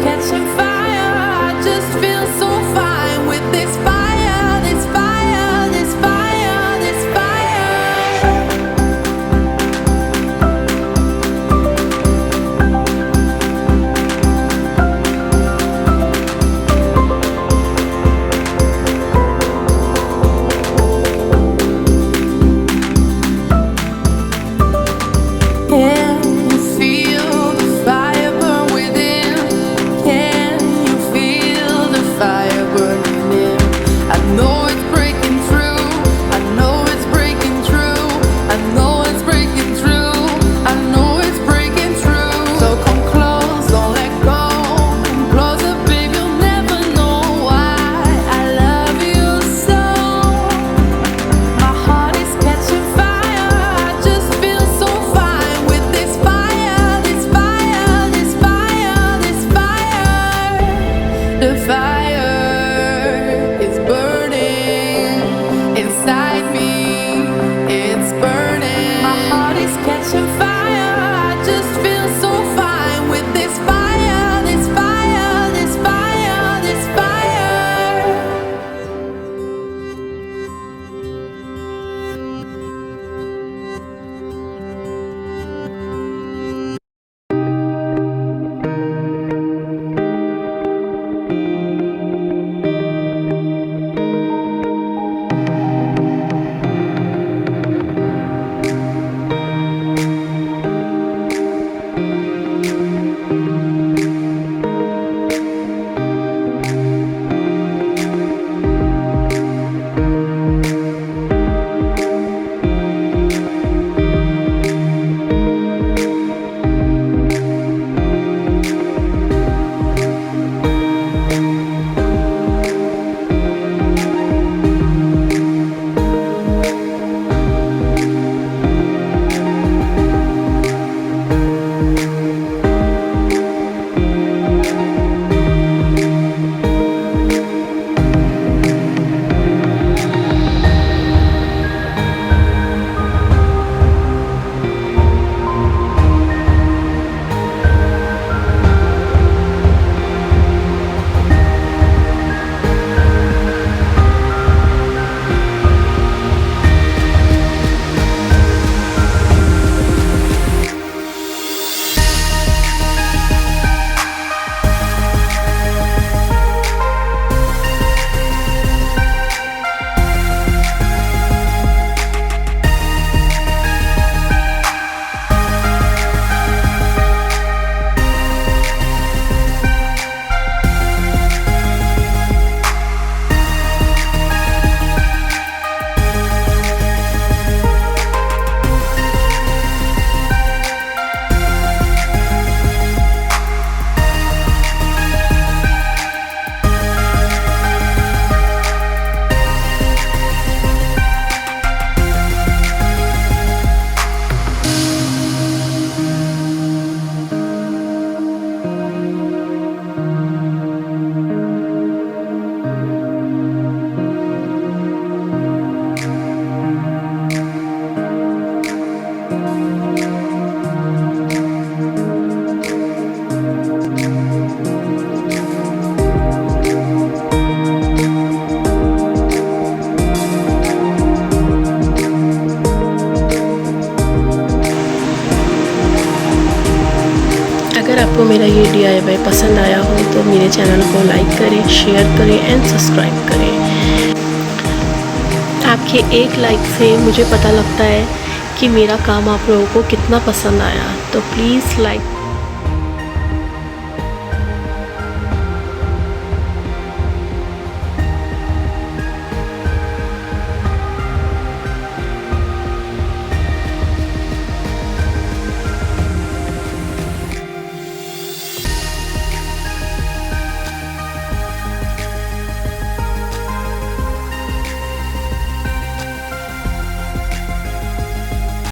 catching fire. I just feel so fine with this fire, this fire, this fire, this fire. Can you feel the fire burn within? Can you feel the fire burning in? I know it's breaking through. I know it's breaking through. I know it's breaking through. I know it's breaking through. So come close, don't let go. Come closer, babe, you'll never know why I love you so. My heart is catching fire. I just feel so fine with this fire, this fire, this fire, this fire. The fire is burning inside me. It's burning. My heart is catching fire. I just feel so fine with this fire, this fire, this fire, this fire. अगर आपको मेरा ये DIY पसंद आया हो तो मेरे channel को लाइक करें, शेयर करें एंड सब्सक्राइब करें। आपके एक लाइक से मुझे पता लगता है कि मेरा काम आप लोगों को कितना पसंद आया, तो प्लीज़ लाइक